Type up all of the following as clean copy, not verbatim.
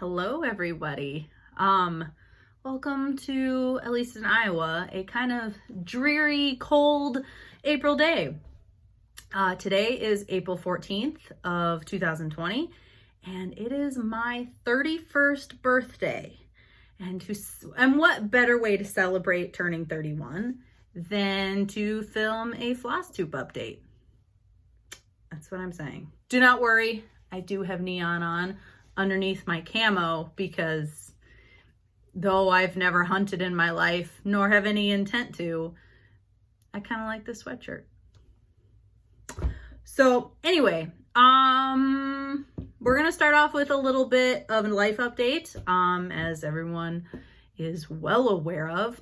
Hello, everybody. Welcome to, at least in Iowa, a kind of dreary, cold April day. Today is April 14th of 2020, and it is my 31st birthday. And what better way to celebrate turning 31 than to film a floss tube update? That's what I'm saying. Do not worry, I do have neon on underneath my camo because though I've never hunted in my life, nor have any intent to, I kind of like this sweatshirt. So anyway, we're going to start off with a little bit of a life update. As everyone is well aware of,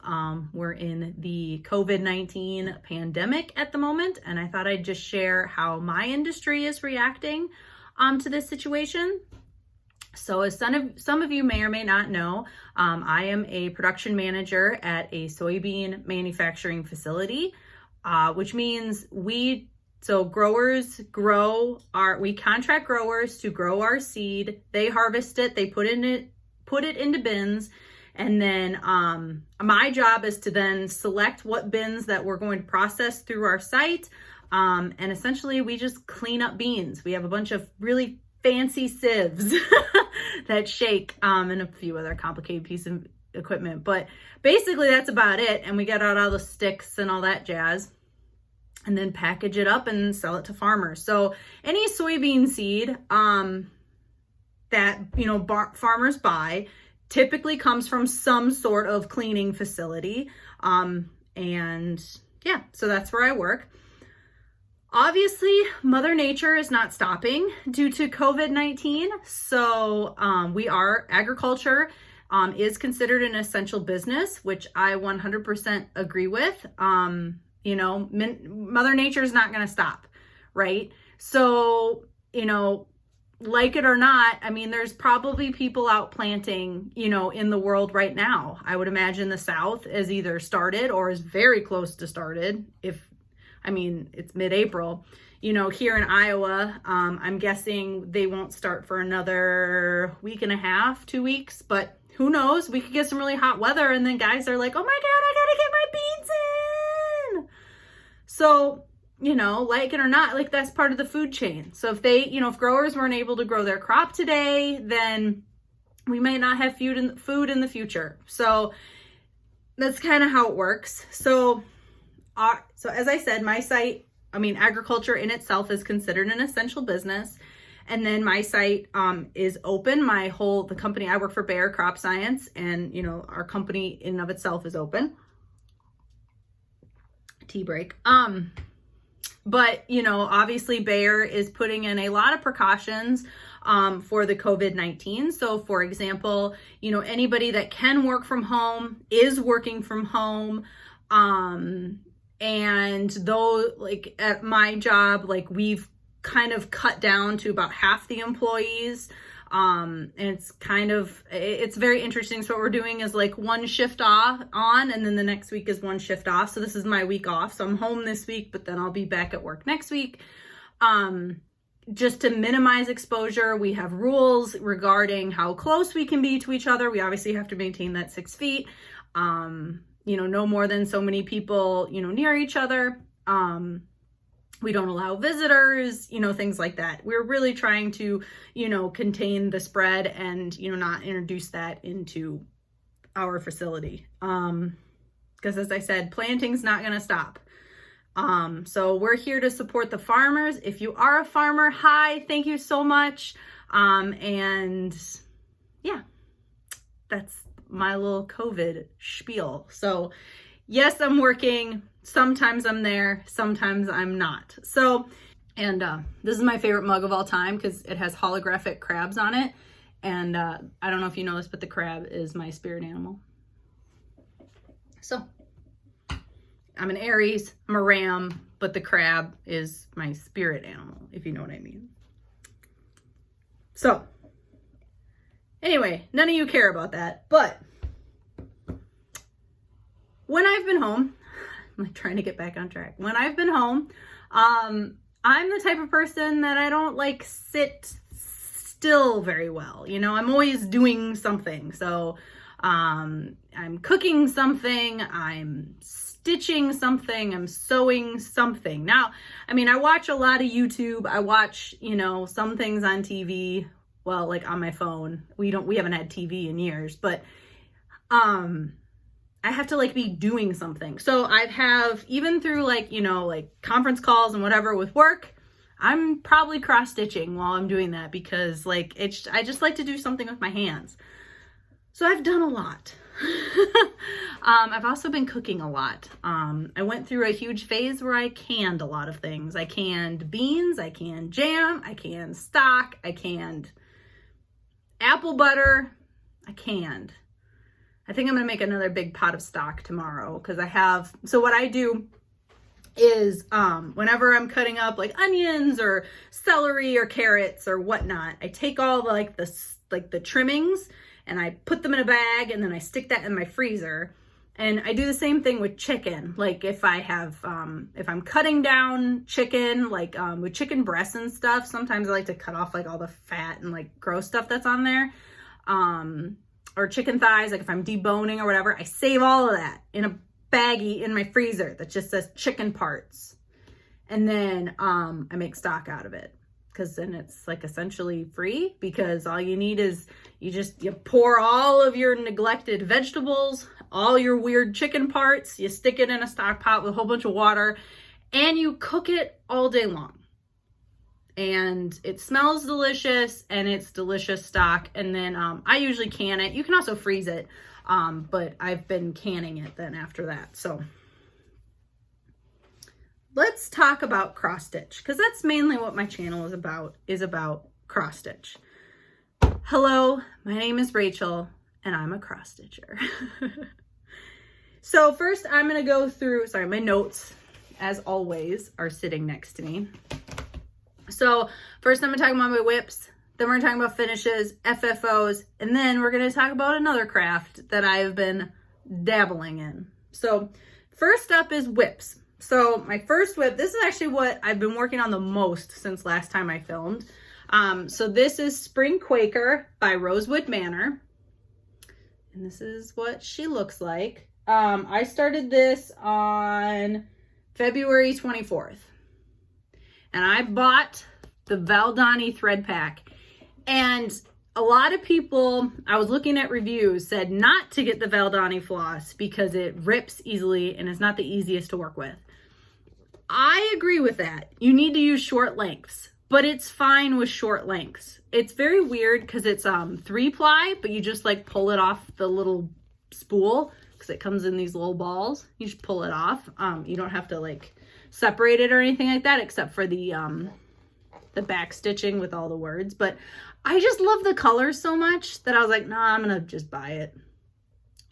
we're in the COVID-19 pandemic at the moment, and I thought I'd just share how my industry is reacting to this situation. So as some of you may or may not know, I am a production manager at a soybean manufacturing facility, which means we contract growers to grow our seed. They harvest it, they put it into bins, and then my job is to then select what bins that we're going to process through our site. And essentially we just clean up beans. We have a bunch of really fancy sieves that shake and a few other complicated pieces of equipment, but basically that's about it. And we get out all the sticks and all that jazz and then package it up and sell it to farmers. So any soybean seed that farmers buy typically comes from some sort of cleaning facility, and yeah, so that's where I work. Obviously, Mother Nature is not stopping due to COVID-19. So agriculture is considered an essential business, which I 100% agree with. Mother Nature is not going to stop, right? So, like it or not, I mean, there's probably people out planting, in the world right now. I would imagine the South is either started or is very close to started. It's mid-April. Here in Iowa, I'm guessing they won't start for another week and a half, 2 weeks, but who knows? We could get some really hot weather and then guys are like, oh my God, I gotta get my beans in. So, like it or not, like that's part of the food chain. So if growers weren't able to grow their crop today, then we might not have food in the future. So that's kind of how it works. So as I said, my site, agriculture in itself is considered an essential business. And then my site is open. The company I work for, Bayer Crop Science, and, our company in and of itself is open. Tea break. But, obviously Bayer is putting in a lot of precautions for the COVID-19. So for example, anybody that can work from home is working from home. And though, like at my job, like we've kind of cut down to about half the employees. And it's very interesting. So what we're doing is like one shift on, and then the next week is one shift off. So this is my week off. So I'm home this week, but then I'll be back at work next week. Just to minimize exposure, we have rules regarding how close we can be to each other. We obviously have to maintain that 6 feet. No more than so many people, near each other. We don't allow visitors, things like that. We're really trying to, contain the spread and, not introduce that into our facility. Because as I said, planting's not going to stop. So we're here to support the farmers. If you are a farmer, hi, thank you so much. And yeah, that's my little COVID spiel. So yes, I'm working. Sometimes I'm there, sometimes I'm not. So, and this is my favorite mug of all time because it has holographic crabs on it. And I don't know if you know this, but the crab is my spirit animal. So I'm an Aries, I'm a Ram, but the crab is my spirit animal, if you know what I mean. So anyway, none of you care about that, but when I've been home, I'm like trying to get back on track. When I've been home, I'm the type of person that I don't like sit still very well. You know, I'm always doing something. So I'm cooking something, I'm stitching something, I'm sewing something. Now, I mean, I watch a lot of YouTube. I watch, you know, some things on TV, well, like on my phone. We haven't had TV in years, but I have to like be doing something. So I have, even through like, you know, like conference calls and whatever with work, I'm probably cross stitching while I'm doing that, because like I just like to do something with my hands. So I've done a lot. I've also been cooking a lot. I went through a huge phase where I canned a lot of things. I canned beans, I canned jam, I canned stock, I canned apple butter, I think I'm gonna make another big pot of stock tomorrow, because so what I do is whenever I'm cutting up like onions or celery or carrots or whatnot, I take all the trimmings and I put them in a bag, and then I stick that in my freezer. And I do the same thing with chicken. Like if I'm cutting down chicken, like with chicken breasts and stuff, sometimes I like to cut off like all the fat and like gross stuff that's on there. Or chicken thighs, like if I'm deboning or whatever, I save all of that in a baggie in my freezer that just says chicken parts. And then I make stock out of it, because then it's like essentially free, because all you need is you pour all of your neglected vegetables, all your weird chicken parts, you stick it in a stock pot with a whole bunch of water, and you cook it all day long. And it smells delicious, and it's delicious stock. And then I usually can it. You can also freeze it, but I've been canning it then after that. So let's talk about cross stitch, because that's mainly what my channel is about cross stitch. Hello, my name is Rachel, and I'm a cross stitcher. So first I'm going to go through, my notes, as always, are sitting next to me. So first I'm going to talk about my whips, then we're going to talk about finishes, FFOs, and then we're going to talk about another craft that I've been dabbling in. So first up is whips. So my first whip, this is actually what I've been working on the most since last time I filmed. So this is Spring Quaker by Rosewood Manor. And this is what she looks like. I started this on February 24th. And I bought the Valdani thread pack. And a lot of people, I was looking at reviews, said not to get the Valdani floss because it rips easily and is not the easiest to work with. I agree with that. You need to use short lengths, but it's fine with short lengths. It's very weird because it's 3-ply, but you just like pull it off the little spool, because it comes in these little balls. You just pull it off. You don't have to like separate it or anything like that, except for the back stitching with all the words. But I just love the colors so much that I was like, nah, I'm gonna just buy it.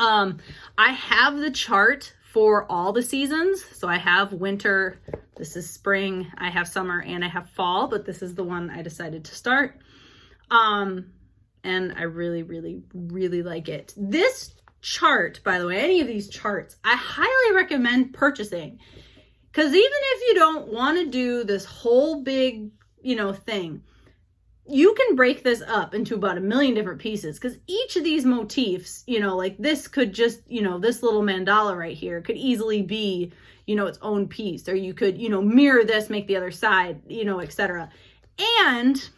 I have the chart for all the seasons. So I have winter, this is spring, I have summer, and I have fall, but this is the one I decided to start. And I really, really, really like it. This chart, by the way, any of these charts, I highly recommend purchasing. Because even if you don't want to do this whole big, thing, you can break this up into about 1 million different pieces, because each of these motifs, like this could just, this little mandala right here could easily be, its own piece, or you could, mirror this, make the other side, etc. And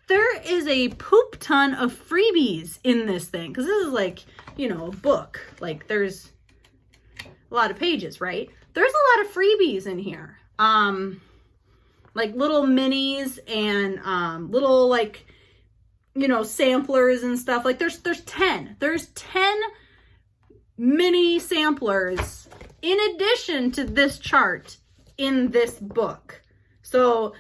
there is a poop ton of freebies in this thing, because this is like, a book, like there's a lot of pages, right? There's a lot of freebies in here. Like little minis and little like, samplers and stuff. Like there's 10 mini samplers in addition to this chart in this book. So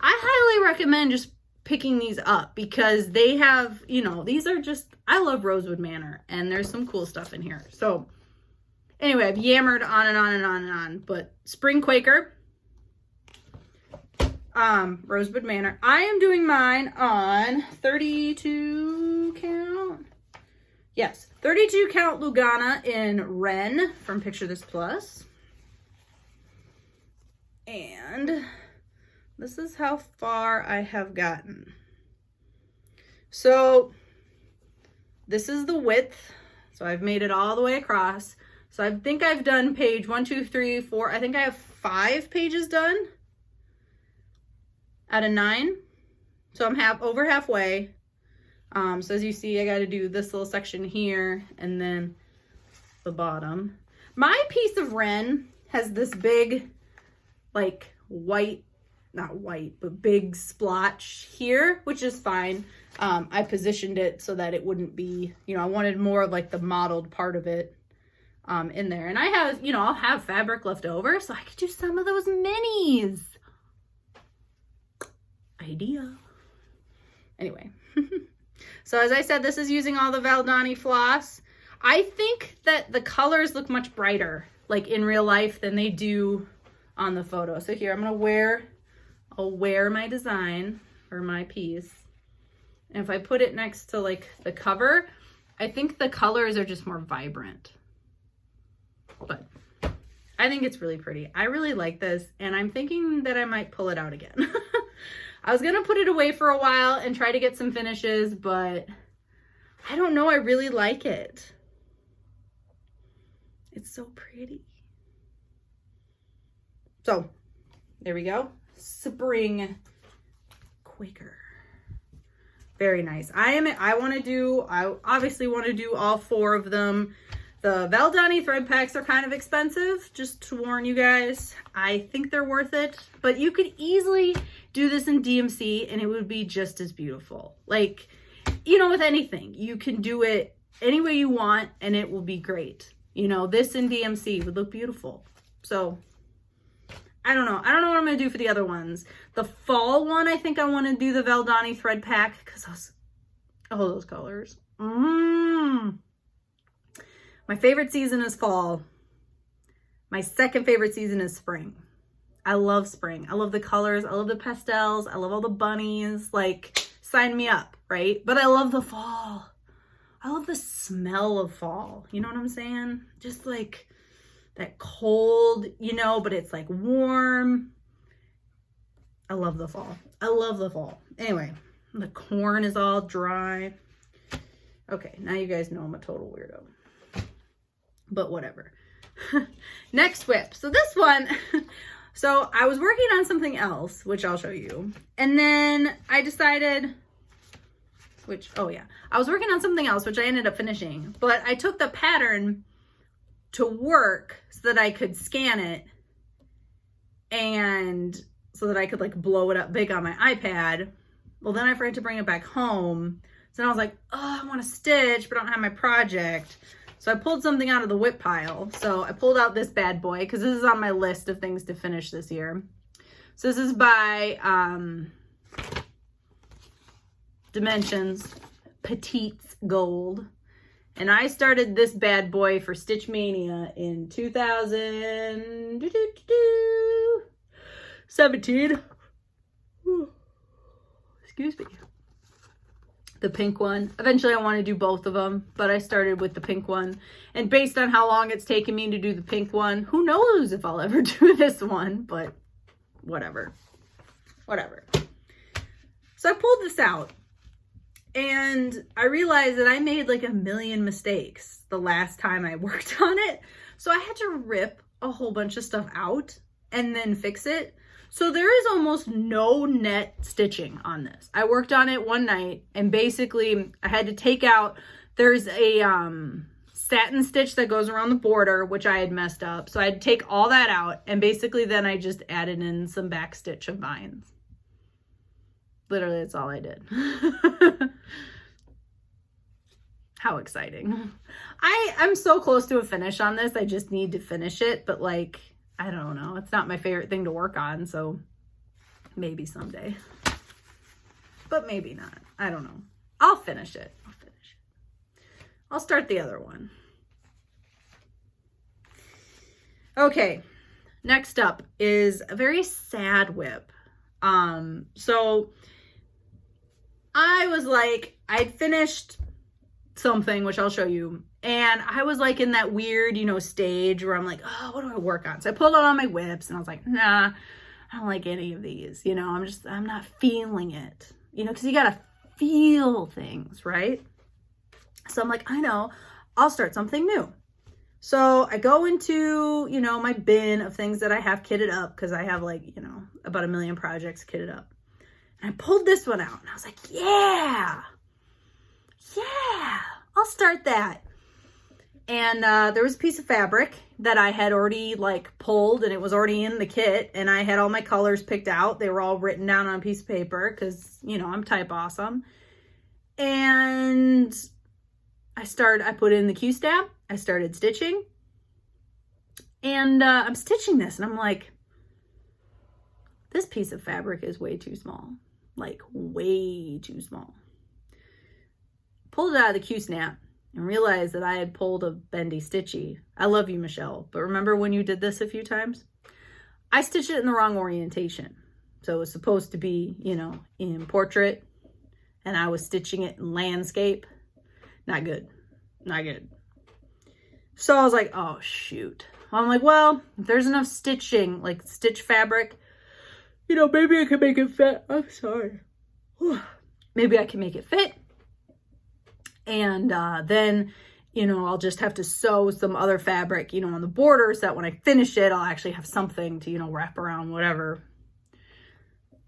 I highly recommend just picking these up, because they have, these are just, I love Rosewood Manor, and there's some cool stuff in here. So anyway, I've yammered on and on and on and on, but Spring Quaker, Rosebud Manor. I am doing mine on 32 count. Yes, 32 count Lugana in Ren from Picture This Plus. And this is how far I have gotten. So this is the width. So I've made it all the way across. So I think I've done page 1, 2, 3, 4. I think I have 5 pages done out of 9. So I'm over halfway. So as you see, I got to do this little section here and then the bottom. My piece of Wren has this big, like white, not white, but big splotch here, which is fine. I positioned it so that it wouldn't be, you know, I wanted more of like the mottled part of it in there. And I have, you know, I'll have fabric left over, so I could do some of those minis. Idea. Anyway. So as I said, this is using all the Valdani floss. I think that the colors look much brighter, like in real life, than they do on the photo. So here, I'll wear my design or my piece. And if I put it next to like the cover, I think the colors are just more vibrant. But I think it's really pretty. I really like this, and I'm thinking that I might pull it out again. I was gonna put it away for a while and try to get some finishes, but I don't know, I really like it. It's so pretty. So there we go. Spring Quaker. Very nice. I obviously want to do all 4 of them. The Valdani thread packs are kind of expensive, just to warn you guys. I think they're worth it, but you could easily do this in DMC and it would be just as beautiful. Like, you know, with anything, you can do it any way you want and it will be great. You know, this in DMC would look beautiful. So I don't know. I don't know what I'm going to do for the other ones. The fall one, I think I want to do the Valdani thread pack because those colors. My favorite season is fall. My second favorite season is spring. I love spring. I love the colors. I love the pastels. I love all the bunnies. Like, sign me up, right? But I love the fall. I love the smell of fall. You know what I'm saying? Just like that cold, you know, but it's like warm. I love the fall. I love the fall. Anyway, the corn is all dry. Okay, now you guys know I'm a total weirdo. But whatever. Next whip. So this one, so I was working on something else, which I'll show you. And then I decided, I was working on something else, which I ended up finishing. But I took the pattern to work so that I could scan it and so that I could like blow it up big on my iPad. Well, then I forgot to bring it back home. So then I was like, oh, I want to stitch, but I don't have my project. So I pulled something out of the whip pile. So I pulled out this bad boy because this is on my list of things to finish this year. So this is by Dimensions, Petits Gold. And I started this bad boy for Stitch Mania in 2017. Excuse me. The pink one. Eventually I want to do both of them, but I started with the pink one. And based on how long it's taken me to do the pink one, who knows if I'll ever do this one, but whatever. Whatever. So I pulled this out and I realized that I made like a million mistakes the last time I worked on it. So I had to rip a whole bunch of stuff out and then fix it. So there is almost no net stitching on this. I worked on it one night and basically I had to take out, there's a satin stitch that goes around the border, which I had messed up. So I had to take all that out and basically then I just added in some back stitch of vines. Literally, that's all I did. How exciting. I'm so close to a finish on this. I just need to finish it, but like, I don't know. It's not my favorite thing to work on, so maybe someday. But maybe not. I don't know. I'll finish it. I'll start the other one. Okay. Next up is a very sad whip. So I was like, I'd finished something, which I'll show you. And I was like in that weird, you know, stage where I'm like, oh, what do I work on? So I pulled out all my whips and I was like, nah, I don't like any of these. You know, I'm not feeling it, you know, because you got to feel things, right? So I'm like, I know, I'll start something new. So I go into, you know, my bin of things that I have kitted up, because I have like, you know, about 1 million projects kitted up. And I pulled this one out and I was like, yeah, I'll start that. And there was a piece of fabric that I had already like pulled, and it was already in the kit, and I had all my colors picked out. They were all written down on a piece of paper because, you know, I'm type awesome. And I put in the Q-stab. I started stitching, and I'm stitching this, and I'm like, this piece of fabric is way too small, like way too small. Pulled it out of the Q-snap and realized that I had pulled a bendy stitchy. I love you, Michelle, but remember when you did this a few times? I stitched it in the wrong orientation. So it was supposed to be, you know, in portrait, and I was stitching it in landscape. Not good. Not good. So I was like, oh, shoot. I'm like, well, if there's enough stitching, like stitch fabric, you know, maybe I can make it fit. I'm sorry. Maybe I can make it fit. And then, you know, I'll just have to sew some other fabric, you know, on the borders, that when I finish it, I'll actually have something to, you know, wrap around, whatever.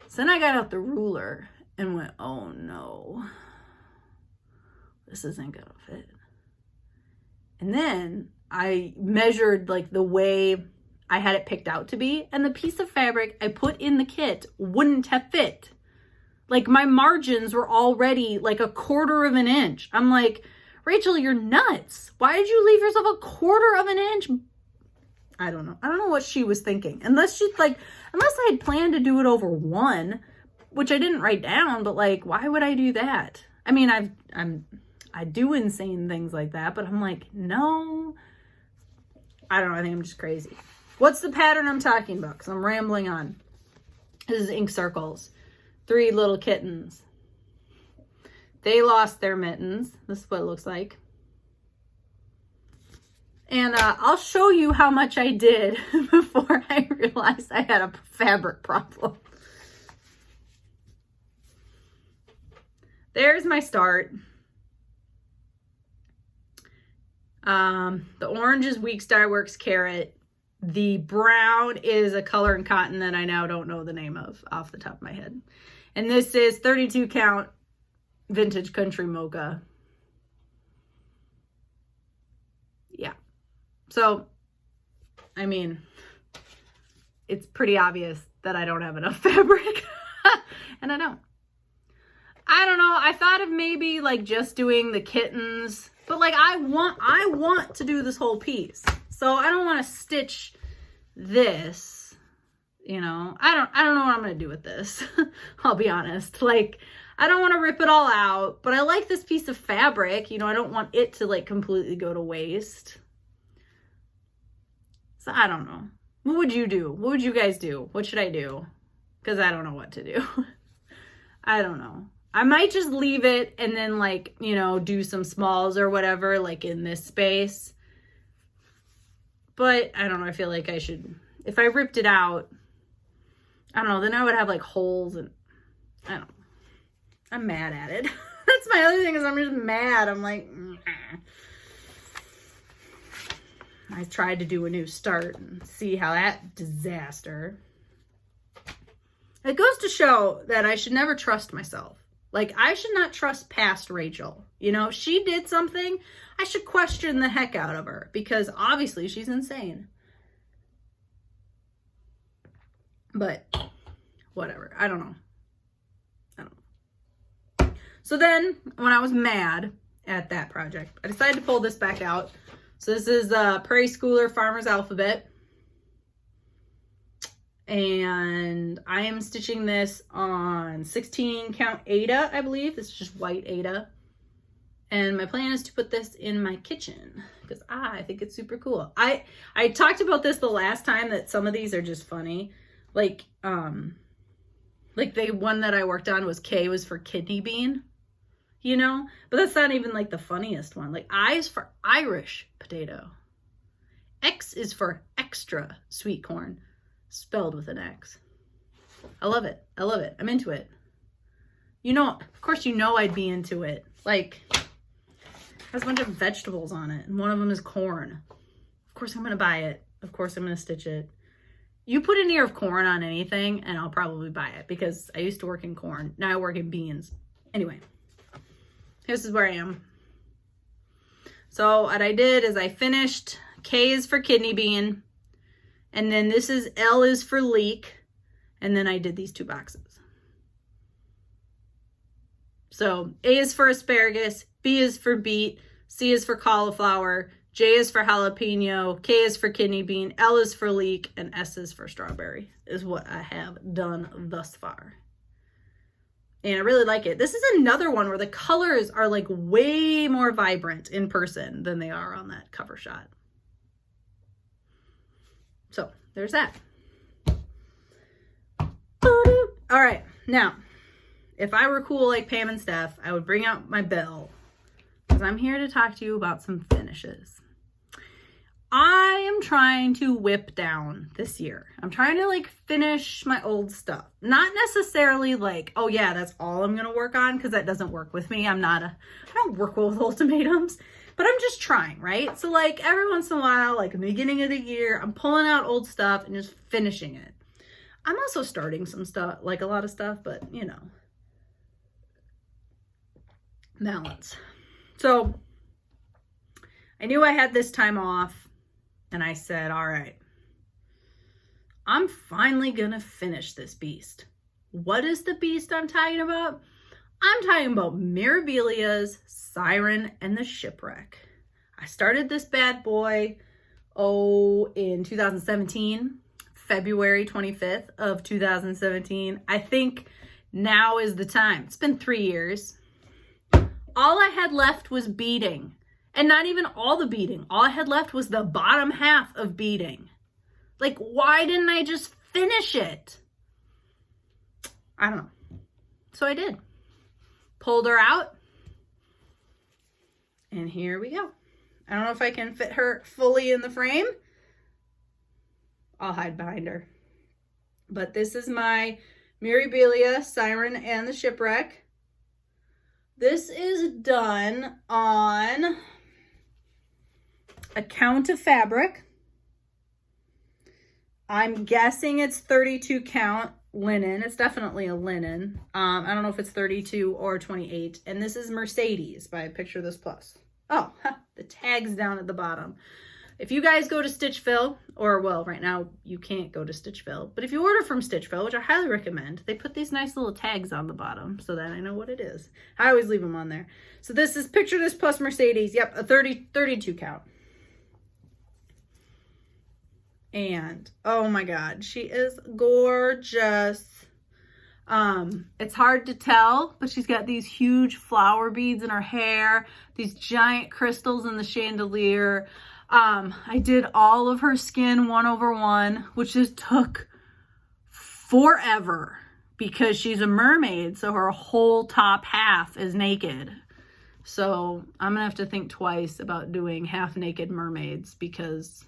So then I got out the ruler and went, oh no, this isn't gonna fit. And then I measured like the way I had it picked out to be, and the piece of fabric I put in the kit wouldn't have fit. Like my margins were already like 1/4 of an inch. I'm like, Rachel, you're nuts. Why did you leave yourself 1/4 of an inch? I don't know. I don't know what she was thinking. Unless I had planned to do it over one, which I didn't write down, but like, why would I do that? I mean, I do insane things like that, but I'm like, no, I don't know. I think I'm just crazy. What's the pattern I'm talking about? Because I'm rambling on. This is ink circles. 3 little kittens. They lost their mittens. This is what it looks like. And I'll show you how much I did before I realized I had a fabric problem. There's my start. The orange is Weeks Dye Works Carrot. The brown is a color and cotton that I now don't know the name of off the top of my head. And this is 32 count vintage country mocha. Yeah. So, I mean, it's pretty obvious that I don't have enough fabric. And I don't. I don't know. I thought of maybe like just doing the kittens, but like I want to do this whole piece. So I don't want to stitch this, you know. I don't know what I'm going to do with this. I'll be honest. Like, I don't want to rip it all out, but I like this piece of fabric. You know, I don't want it to like completely go to waste. So I don't know. What would you do? What would you guys do? What should I do? Because I don't know what to do. I don't know. I might just leave it and then like, you know, do some smalls or whatever, like in this space. But I don't know. I feel like I should, if I ripped it out, I don't know, then I would have like holes and I don't know. I'm mad at it. That's my other thing, is I'm just mad. I'm like, I tried to do a new start and see how that disaster. It goes to show that I should never trust myself. Like, I should not trust past Rachel. You know, if she did something, I should question the heck out of her, because obviously she's insane. But whatever. I don't know. So then when I was mad at that project, I decided to pull this back out. So this is Prairie Schooler Farmer's Alphabet. And I am stitching this on 16 count Aida, I believe. This is just white Aida. And my plan is to put this in my kitchen because I think it's super cool. I talked about this the last time, that some of these are just funny. Like the one that I worked on was K was for kidney bean, you know? But that's not even like the funniest one. Like I is for Irish potato. X is for extra sweet corn, spelled with an X. I love it. I love it. I'm into it. You know, of course, you know I'd be into it. Like, it has a bunch of vegetables on it, and one of them is corn. Of course, I'm going to buy it. Of course, I'm going to stitch it. You put an ear of corn on anything, and I'll probably buy it, because I used to work in corn. Now I work in beans. Anyway, this is where I am. So what I did is I finished K is for kidney bean, and then this is L is for leek, and then I did these 2 boxes. So A is for asparagus, B is for beet, C is for cauliflower, J is for jalapeno, K is for kidney bean, L is for leek, and S is for strawberry, is what I have done thus far. And I really like it. This is another one where the colors are like way more vibrant in person than they are on that cover shot. So there's that. All right, now, if I were cool like Pam and Steph, I would bring out my bell, because I'm here to talk to you about some finishes. I am trying to whip down this year. I'm trying to like finish my old stuff. Not necessarily like, oh yeah, that's all I'm going to work on, because that doesn't work with me. I don't work well with ultimatums, but I'm just trying, right? So like every once in a while, like in the beginning of the year, I'm pulling out old stuff and just finishing it. I'm also starting some stuff, like a lot of stuff, but you know, balance. So I knew I had this time off, and I said, all right, I'm finally gonna finish this beast. What is the beast I'm talking about? I'm talking about Miribilia's Siren and the Shipwreck. I started this bad boy, in 2017, February 25th of 2017. I think now is the time. It's been 3 years. All I had left was beading. And not even all the beading. All I had left was the bottom half of beading. Like, why didn't I just finish it? I don't know. So I did. Pulled her out. And here we go. I don't know if I can fit her fully in the frame. I'll hide behind her. But this is my Miribilia, Siren, and the Shipwreck. This is done on a count of fabric. I'm guessing it's 32 count linen. It's definitely a linen. I don't know if it's 32 or 28. And this is Mercedes by Picture This Plus. Oh, the tag's down at the bottom. If you guys go to Stitchville, or well, right now you can't go to Stitchville, but if you order from Stitchville, which I highly recommend, they put these nice little tags on the bottom so that I know what it is. I always leave them on there. So this is Picture This Plus Mercedes. Yep, a 32 count. And oh my God, she is gorgeous. It's hard to tell, but she's got these huge flower beads in her hair, these giant crystals in the chandelier. I did all of her skin 1/1, which just took forever because she's a mermaid, so her whole top half is naked. So I'm gonna have to think twice about doing half naked mermaids, because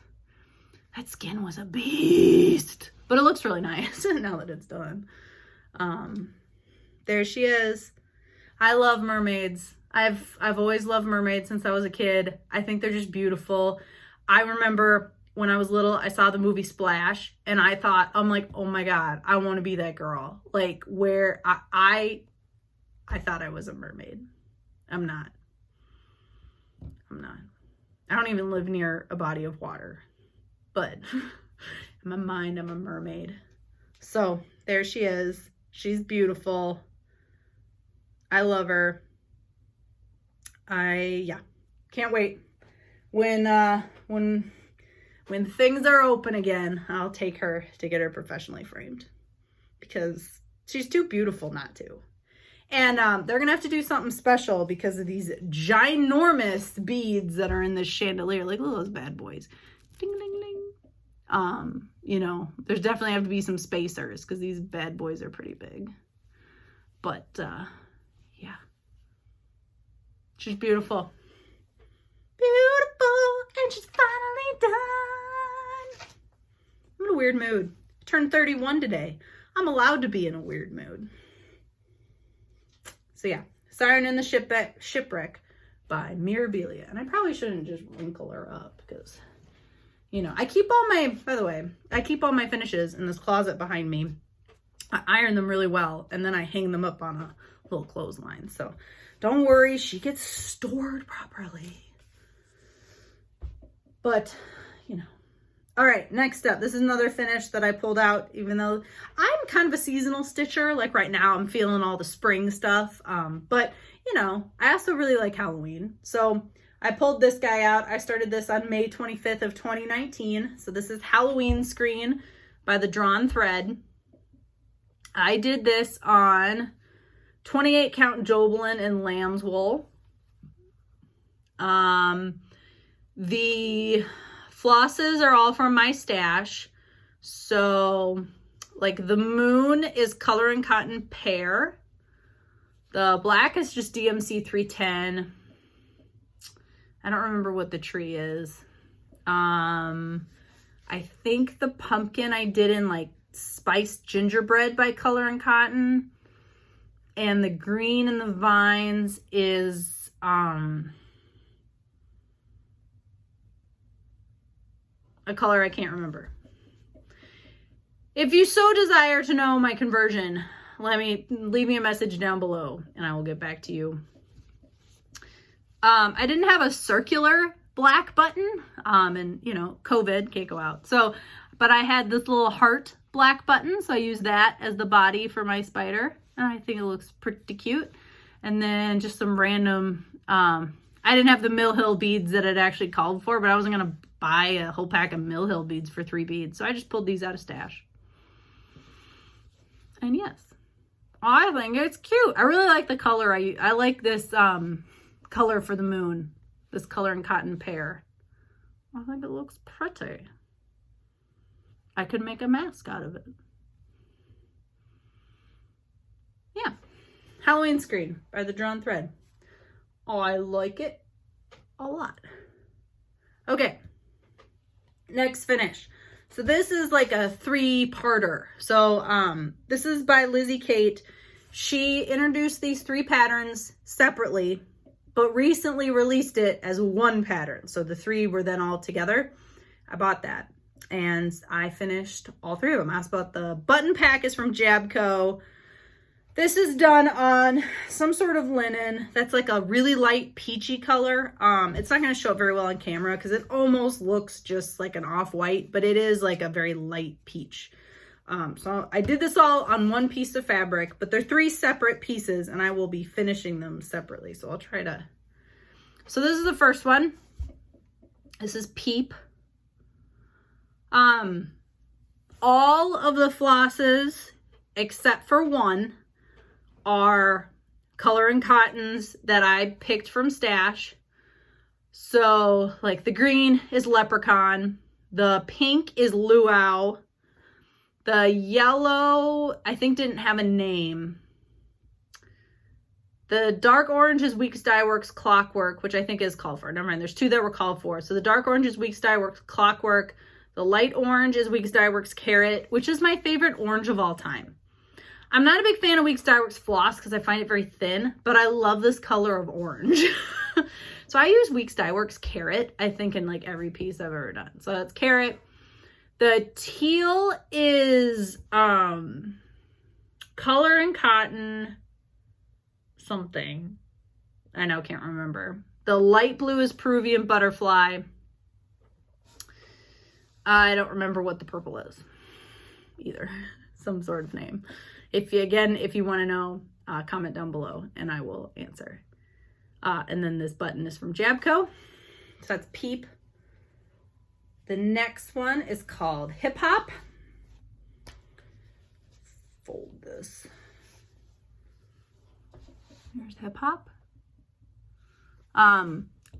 that skin was a beast. But it looks really nice now that it's done. There she is. I love mermaids. I've always loved mermaids since I was a kid. I think they're just beautiful. I remember when I was little, I saw the movie Splash, and I'm like, oh my God, I want to be that girl. Like, where I thought I was a mermaid. I'm not. I don't even live near a body of water, but in my mind, I'm a mermaid. So there she is. She's beautiful. I love her. Can't wait. When things are open again, I'll take her to get her professionally framed, because she's too beautiful not to. And they're gonna have to do something special because of these ginormous beads that are in this chandelier. Like, look at those bad boys. Ding, ding, ding. You know, there's definitely have to be some spacers because these bad boys are pretty big. But yeah, she's beautiful. Beautiful, and she's finally done. I'm in a weird mood. I turned 31 today. I'm allowed to be in a weird mood. So yeah, Siren and the Shipwreck by Miribilia. And I probably shouldn't just wrinkle her up because, you know, I keep all my, by the way, I keep all my finishes in this closet behind me. I iron them really well, and then I hang them up on a little clothesline. So don't worry, she gets stored properly. But, you know. All right, next up, this is another finish that I pulled out, even though I'm kind of a seasonal stitcher. Like right now, I'm feeling all the spring stuff. But, you know, I also really like Halloween. So I pulled this guy out. I started this on May 25th of 2019. So this is Halloween Screen by the Drawn Thread. I did this on 28 count Jobelin and lamb's wool. The flosses are all from my stash. So like the moon is Color and Cotton Pear. The black is just DMC 310. I don't remember what the tree is. I think the pumpkin I did in like Spiced Gingerbread by Color and Cotton. And the green in the vines is a color I can't remember. If you so desire to know my conversion, leave me a message down below and I will get back to you. I didn't have a circular black button, and you know, COVID can't go out. So, but I had this little heart black button, so I used that as the body for my spider, and I think it looks pretty cute. And then just some random, I didn't have the Mill Hill beads that it actually called for, but I wasn't gonna buy a whole pack of Mill Hill beads for 3 beads, so I just pulled these out of stash. And yes, I think it's cute. I really like the color. I like this color for the moon, this Color and Cotton Pear. I think it looks pretty. I could make a mask out of it. Yeah, Halloween Screen by the Drawn Thread. Oh, I like it a lot. Okay, next finish. So this is like a 3-parter. So this is by Lizzie Kate. She introduced these 3 patterns separately, but recently released it as one pattern. So the 3 were then all together. I bought that and I finished all 3 of them. I bought the button pack is from Jabco. This is done on some sort of linen that's like a really light peachy color. It's not going to show up very well on camera because it almost looks just like an off-white, but it is like a very light peach. So I did this all on one piece of fabric, but they're 3 separate pieces and I will be finishing them separately. So I'll try to. So this is the first one. This is Peep. All of the flosses except for one are Color and Cottons that I picked from stash. So like the green is Leprechaun, the pink is Luau, the yellow I think didn't have a name. The dark orange is Weeks Dye Works Clockwork, which I think is called for. Never mind, there's 2 that were called for. So the dark orange is Weeks Dye Works Clockwork. The light orange is Weeks Dye Works Carrot, which is my favorite orange of all time. I'm not a big fan of Weeks Dye Works Floss because I find it very thin, but I love this color of orange. So I use Weeks Dye Works Carrot, I think, in like every piece I've ever done. So that's Carrot. The teal is Color and Cotton something. I know, can't remember. The light blue is Peruvian Butterfly. I don't remember what the purple is either. Some sort of name. If you want to know, comment down below and I will answer. And then this button is from Jabco. So that's Peep. The next one is called Hip Hop. Fold this. Here's Hip Hop.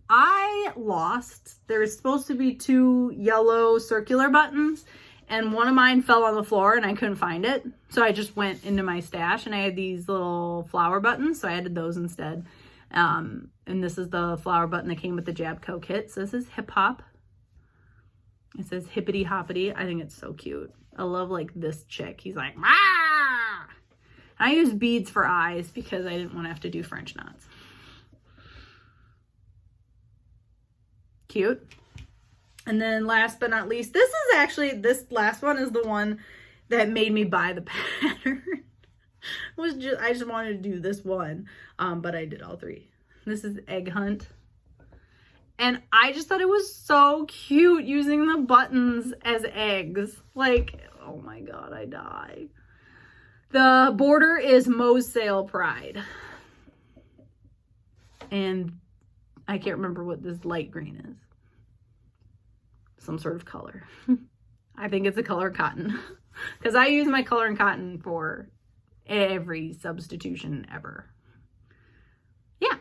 I lost, there's supposed to be 2 yellow circular buttons and one of mine fell on the floor and I couldn't find it. So I just went into my stash and I had these little flower buttons. So I added those instead. And this is the flower button that came with the Jabco kit. So this is Hip Hop. It says hippity hoppity. I think it's so cute. I love like this chick. He's like, ah! And I used beads for eyes because I didn't want to have to do French knots. Cute. And then last but not least, this last one is the one that made me buy the pattern. I just wanted to do this one, but I did all three. This is Egg Hunt. And I just thought it was so cute using the buttons as eggs. Like, oh my God, I die. The border is Moe's Sale Pride. And I can't remember what this light green is. Some sort of color. I think it's a color cotton. Because I use my color and cotton for every substitution ever. Yeah.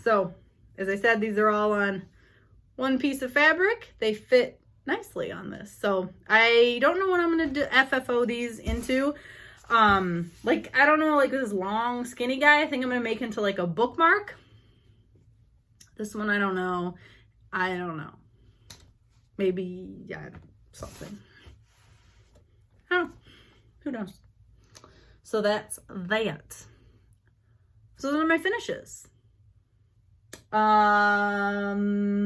So, as I said, these are all on one piece of fabric. They fit nicely on this. So, I don't know what I'm going to do FFO these into. Like, I don't know, like this long skinny guy, I think I'm going to make into like a bookmark. This one, I don't know. Maybe, yeah, something. Oh, who knows? So that's that. So those are my finishes.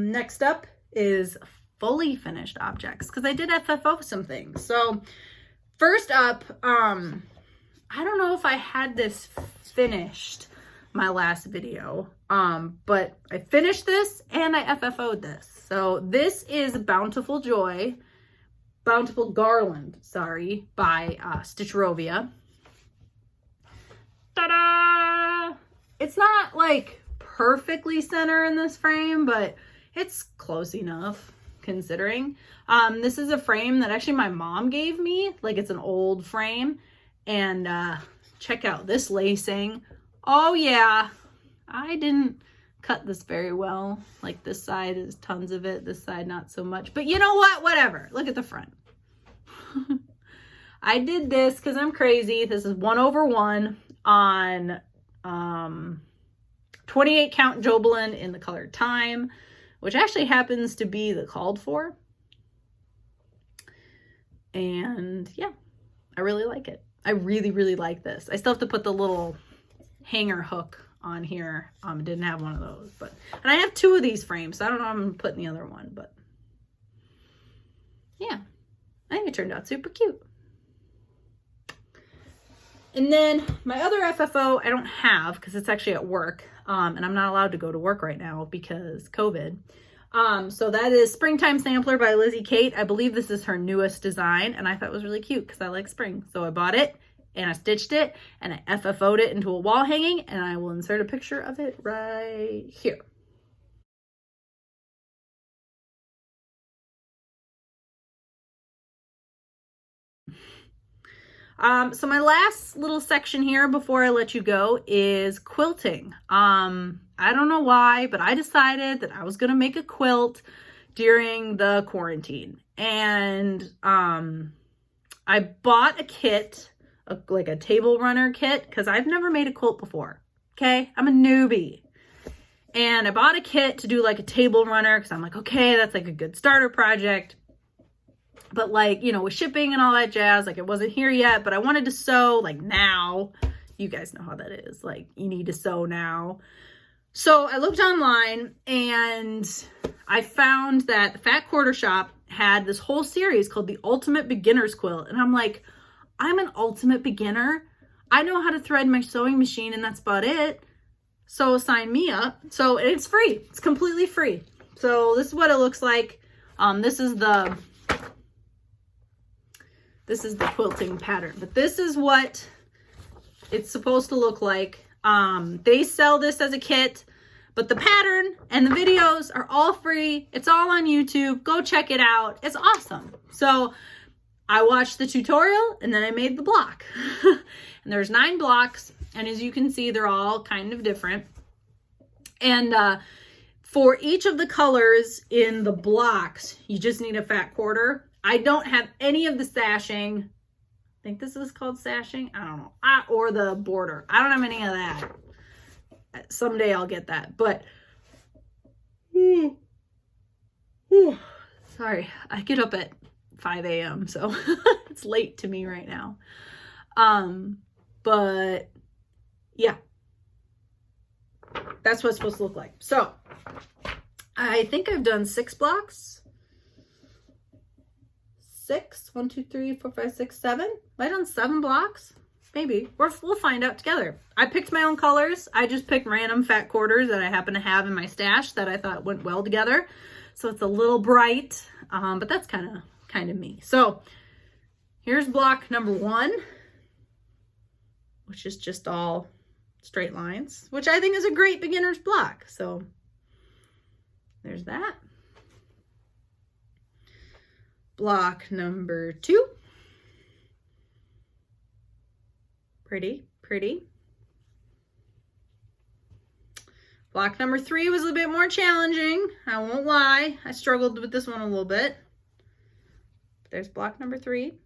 Next up is fully finished objects, because I did FFO some things. So first up, I don't know if I had this finished my last video, but I finished this and I FFO'd this. So this is Bountiful Garland, sorry, by Stitchrovia. Ta-da! It's not like perfectly center in this frame, but it's close enough considering. This is a frame that actually my mom gave me. Like, it's an old frame. And check out this lacing. Oh yeah, I didn't cut this very well. Like, this side is tons of it, this side not so much. But you know what? Whatever. Look at the front. I did this because I'm crazy. This is 1/1 on 28 count Jobelin in the color Time, which actually happens to be the called for. And yeah, I really like it. I really, really like this. I still have to put the little hanger hook on here. Didn't have one of those, and I have 2 of these frames, so I don't know if I'm gonna put in the other one, but yeah, I think it turned out super cute. And then my other FFO I don't have because it's actually at work, and I'm not allowed to go to work right now because COVID. So that is Springtime Sampler by Lizzie Kate. I believe this is her newest design, and I thought it was really cute because I like spring. So I bought it, and I stitched it, and I FFO'd it into a wall hanging, and I will insert a picture of it right here. So my last little section here before I let you go is quilting. I don't know why, but I decided that I was going to make a quilt during the quarantine. And I bought a kit, like a table runner kit, because I've never made a quilt before. Okay, I'm a newbie. And I bought a kit to do like a table runner because I'm like, okay, that's like a good starter project. But like, you know, with shipping and all that jazz, like it wasn't here yet, but I wanted to sew like now. You guys know how that is. Like, you need to sew now. So I looked online and I found that the Fat Quarter Shop had this whole series called the Ultimate Beginner's Quilt. And I'm like, I'm an ultimate beginner. I know how to thread my sewing machine and that's about it. So sign me up. So it's free. It's completely free. So this is what it looks like. This is the quilting pattern, but this is what it's supposed to look like. They sell this as a kit, but the pattern and the videos are all free. It's all on YouTube. Go check it out. It's awesome. So I watched the tutorial and then I made the block. And there's 9 blocks. And as you can see, they're all kind of different. And for each of the colors in the blocks, you just need a fat quarter. I don't have any of the sashing. I think this is called sashing. I don't know. Or the border. I don't have any of that. Someday I'll get that. But, sorry. I get up at 5 a.m. So it's late to me right now. but yeah, that's what it's supposed to look like. So I think I've done 6 blocks. 6, 1, 2, 3, 4, 5, 6, 7. Have I done 7 blocks? Maybe. We'll find out together. I picked my own colors. I just picked random fat quarters that I happen to have in my stash that I thought went well together. So it's a little bright, but that's kind of me. So here's block number 1, which is just all straight lines, which I think is a great beginner's block. So there's that. Block number 2. Pretty, pretty. Block number 3 was a bit more challenging. I won't lie. I struggled with this one a little bit. There's block number 3.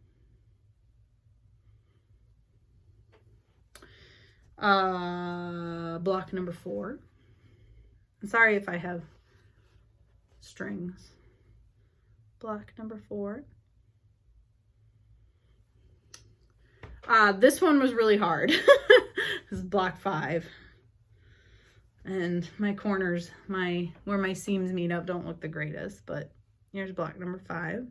Block number 4. I'm sorry if I have strings. Block number 4. This one was really hard. This is block 5. And my corners, where my seams meet up don't look the greatest, but here's block number 5.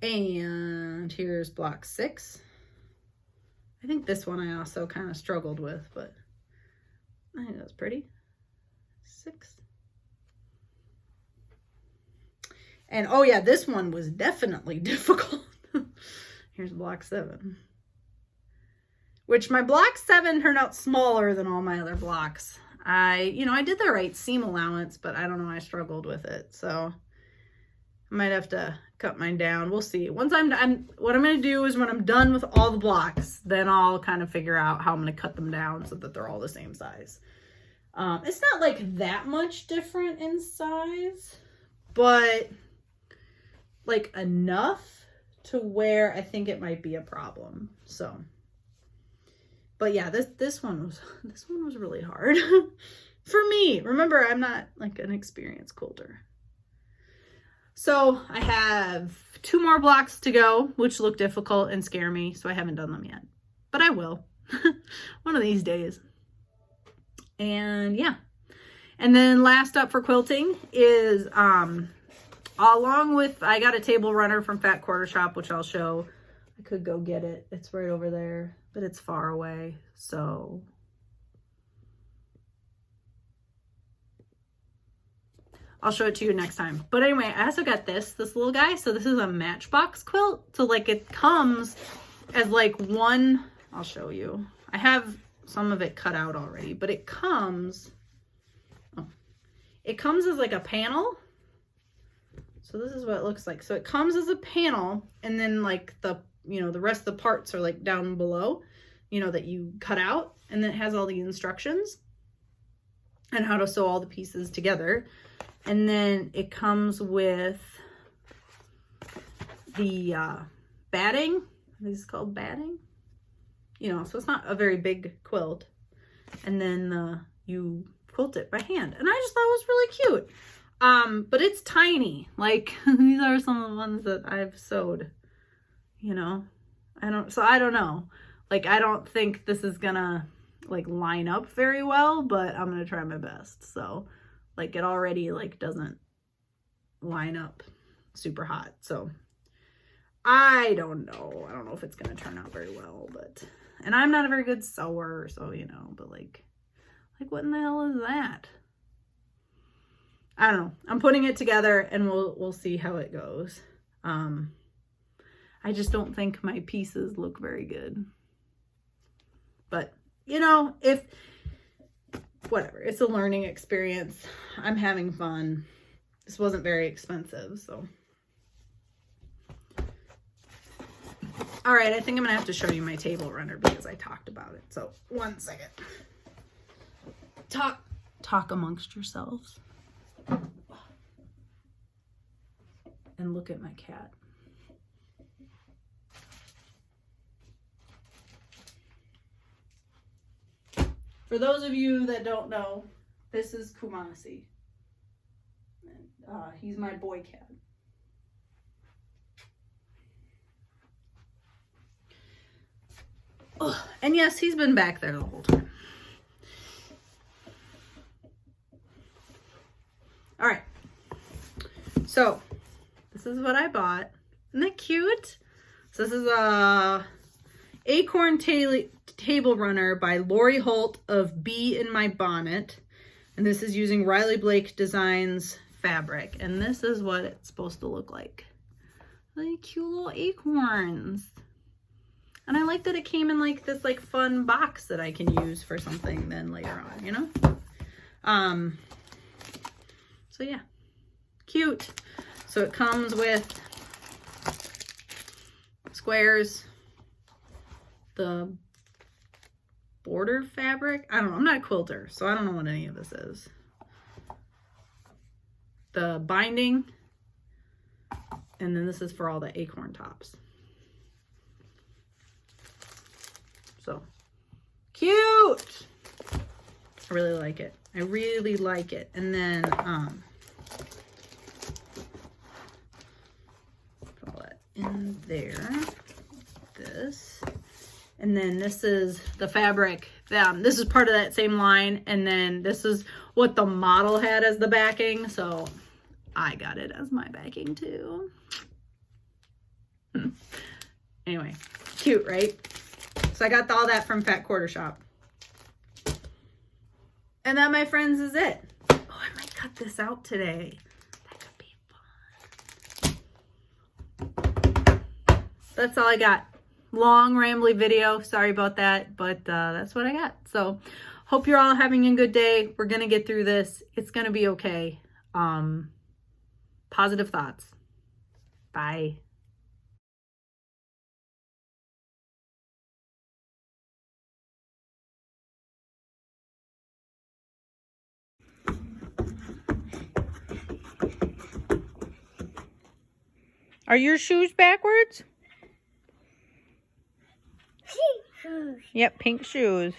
And here's block 6. I think this one I also kind of struggled with, but I think that's pretty. 6. And oh yeah, this one was definitely difficult. Here's block 7. Which my block 7 turned out smaller than all my other blocks. I did the right seam allowance, but I don't know, I struggled with it. So I might have to cut mine down. We'll see. Once I'm done, what I'm going to do is when I'm done with all the blocks, then I'll kind of figure out how I'm going to cut them down so that they're all the same size. It's not like that much different in size, but like enough to where I think it might be a problem. So, but yeah, this one was really hard for me. Remember, I'm not like an experienced quilter. So I have 2 more blocks to go, which look difficult and scare me, so I haven't done them yet, but I will one of these days. And yeah, and then last up for quilting is along with, I got a table runner from Fat Quarter Shop, which I'll show. I could go get it. It's right over there, but it's far away. So I'll show it to you next time. But anyway, I also got this little guy. So this is a Matchbox quilt. So like it comes as like one, I'll show you. I have some of it cut out already, but it comes as like a panel. So this is what it looks like. So it comes as a panel, and then like the rest of the parts are like down below, that you cut out, and then it has all the instructions and how to sew all the pieces together. And then it comes with the batting. This is called batting. So it's not a very big quilt. And then you quilt it by hand. And I just thought it was really cute. But it's tiny. Like these are some of the ones that I've sewed. I don't know. Like I don't think this is gonna like line up very well, but I'm gonna try my best. So like it already like doesn't line up super hot. So I don't know. I don't know if it's gonna turn out very well, and I'm not a very good sewer, so but like what in the hell is that? I don't know. I'm putting it together and we'll see how it goes. I just don't think my pieces look very good. But, if whatever, it's a learning experience. I'm having fun. This wasn't very expensive, so. All right, I think I'm gonna have to show you my table runner because I talked about it. So 1 second. Talk amongst yourselves. And look at my cat. For those of you that don't know, this is Kumasi. He's my boy cat. Ugh. And yes, he's been back there the whole time. All right. So this is what I bought. Isn't that cute? So this is a Acorn Table Runner by Lori Holt of Bee in My Bonnet. And this is using Riley Blake Designs fabric. And this is what it's supposed to look like. Really cute little acorns. And I like that it came in like this like fun box that I can use for something then later on, you know? So yeah, cute. So it comes with squares, the border fabric. I don't know, I'm not a quilter, so I don't know what any of this is. The binding, and then this is for all the acorn tops. So cute. I really like it. I really like it. And then put all that in there. This. And then this is the fabric. This is part of that same line. And then this is what the model had as the backing. So I got it as my backing too. Anyway, cute, right? So I got all that from Fat Quarter Shop. And that, my friends, is it. Oh, I might cut this out today. That could be fun. That's all I got. Long, rambly video. Sorry about that, but that's what I got. So hope you're all having a good day. We're going to get through this. It's going to be okay. Positive thoughts. Bye. Are your shoes backwards? Pink shoes. Yep, pink shoes.